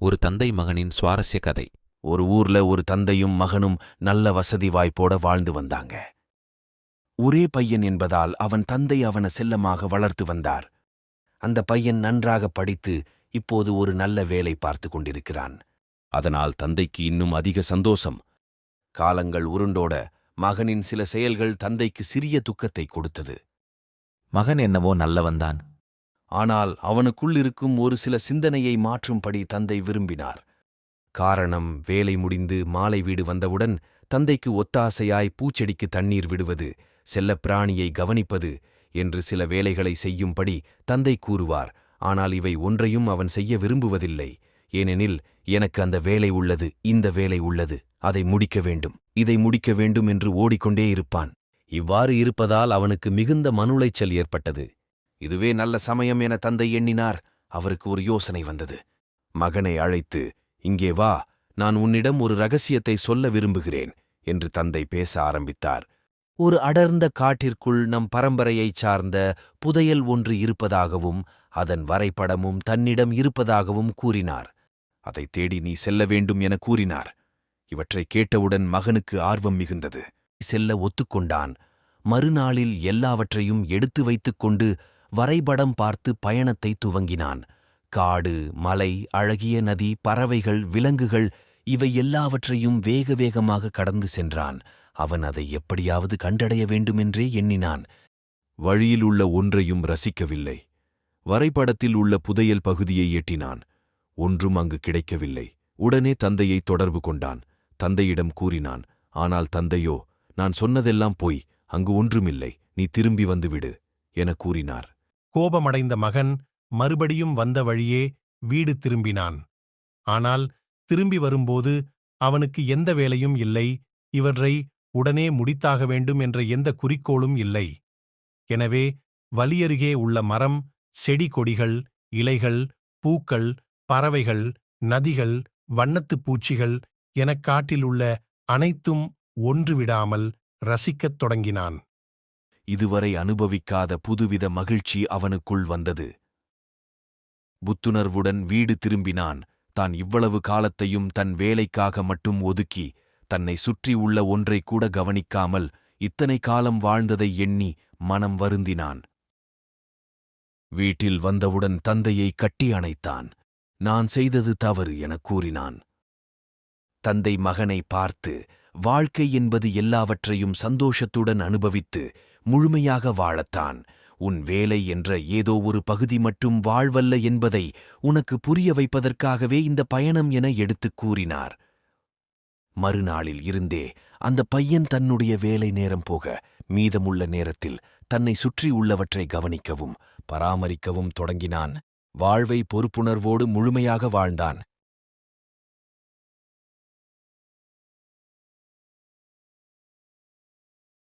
ஒரு தந்தை மகனின் சுவாரஸ்ய கதை. ஒரு ஊர்ல ஒரு தந்தையும் மகனும் நல்ல வசதி வாய்ப்போட வாழ்ந்து வந்தாங்க. ஒரே பையன் என்பதால் அவன் தந்தை அவனை செல்லமாக வளர்த்து வந்தார். அந்த பையன் நன்றாக படித்து இப்போது ஒரு நல்ல வேலை பார்த்து கொண்டிருக்கிறான். அதனால் தந்தைக்கு இன்னும் அதிக சந்தோஷம். காலங்கள் உருண்டோட மகனின் சில செயல்கள் தந்தைக்கு சிறிய துக்கத்தை கொடுத்தது. மகன் என்னவோ நல்லவன்தான். ஆனால் அவனுக்குள் இருக்கும் ஒரு சில சிந்தனையை மாற்றும்படி தந்தை விரும்பினார். காரணம், வேலை முடிந்து மாலை வீடு வந்தவுடன் தந்தைக்கு ஒத்தாசையாய் பூச்செடிக்கு தண்ணீர் விடுவது, செல்லப்பிராணியை கவனிப்பது என்று சில வேலைகளை செய்யும்படி தந்தை கூறுவார். ஆனால் இவை ஒன்றையும் அவன் செய்ய விரும்புவதில்லை. ஏனெனில், எனக்கு அந்த வேலை உள்ளது, இந்த வேலை உள்ளது, அதை முடிக்க வேண்டும், இதை முடிக்க வேண்டும் என்று ஓடிக்கொண்டே இருப்பான். இவ்வாறு இருப்பதால் அவனுக்கு மிகுந்த மனுளைச்சல் ஏற்பட்டது. இதுவே நல்ல சமயம் என தந்தை எண்ணினார். அவருக்கு ஒரு யோசனை வந்தது. மகனை அழைத்து, இங்கே வா, நான் உன்னிடம் ஒரு ரகசியத்தை சொல்ல விரும்புகிறேன் என்று தந்தை பேச ஆரம்பித்தார். ஒரு அடர்ந்த காட்டிற்குள் நம் பரம்பரையைச் சார்ந்த புதையல் ஒன்று இருப்பதாகவும் அதன் வரைபடமும் தன்னிடம் இருப்பதாகவும் கூறினார். அதை தேடி நீ செல்ல வேண்டும் என கூறினார். இவற்றை கேட்டவுடன் மகனுக்கு ஆர்வம் மிகுந்தது. செல்ல ஒத்துக்கொண்டான். மறுநாளில் எல்லாவற்றையும் எடுத்து வைத்துக்கொண்டு வரைபடம் பார்த்து பயணத்தை துவங்கினான். காடு, மலை, அழகிய நதி, பறவைகள், விலங்குகள் இவை எல்லாவற்றையும் வேக வேகமாக கடந்து சென்றான். அவன் அதை எப்படியாவது கண்டடைய வேண்டுமென்றே எண்ணினான். வழியில் உள்ள ஒன்றையும் ரசிக்கவில்லை. வரைபடத்தில் உள்ள புதையல் பகுதியை எட்டினான். ஒன்றும் அங்கு கிடைக்கவில்லை. உடனே தந்தையை தொடர்பு கொண்டான். தந்தையிடம் கூறினான். ஆனால் தந்தையோ, நான் சொன்னதெல்லாம் பொய், அங்கு ஒன்றுமில்லை, நீ திரும்பி வந்துவிடு என கூறினார். கோபமடைந்த மகன் மறுபடியும் வந்த வழியே வீடு திரும்பினான். ஆனால் திரும்பி வரும்போது அவனுக்கு எந்த வேலையும் இல்லை, இவற்றை உடனே முடித்தாக வேண்டும் என்ற எந்த குறிக்கோளும் இல்லை. எனவே வழியருகே உள்ள மரம், செடி கொடிகள், இலைகள், பூக்கள், பறவைகள், நதிகள், வண்ணத்துப் பூச்சிகள் எனக் காட்டில் உள்ள அனைத்தும் ஒன்றுவிடாமல் ரசிக்கத் தொடங்கினான். இதுவரை அனுபவிக்காத புதுவித மகிழ்ச்சி அவனுக்குள் வந்தது. புத்துணர்வுடன் வீடு திரும்பினான். தான் இவ்வளவு காலத்தையும் தன் வேலைக்காக மட்டும் ஒதுக்கி, தன்னை சுற்றி உள்ள ஒன்றை கூட கவனிக்காமல் இத்தனை காலம் வாழ்ந்ததை எண்ணி மனம் வருந்தினான். வீட்டில் வந்தவுடன் தந்தையை கட்டி அணைத்தான். நான் செய்தது தவறு எனக் கூறினான். தந்தை மகனை பார்த்து, வாழ்க்கை என்பது எல்லாவற்றையும் சந்தோஷத்துடன் அனுபவித்து முழுமையாக வாழத்தான். உன் வேலை என்ற ஏதோ ஒரு பகுதி மட்டும் வாழ்வல்ல என்பதை உனக்கு புரிய வைப்பதற்காகவே இந்த பயணம் என எடுத்துக் கூறினார். மறுநாளில் இருந்தே அந்த பையன் தன்னுடைய வேலை நேரம் போக மீதமுள்ள நேரத்தில் தன்னை சுற்றி உள்ளவற்றை கவனிக்கவும் பராமரிக்கவும் தொடங்கினான். வாழ்வை பொறுப்புணர்வோடு முழுமையாக வாழ்ந்தான்.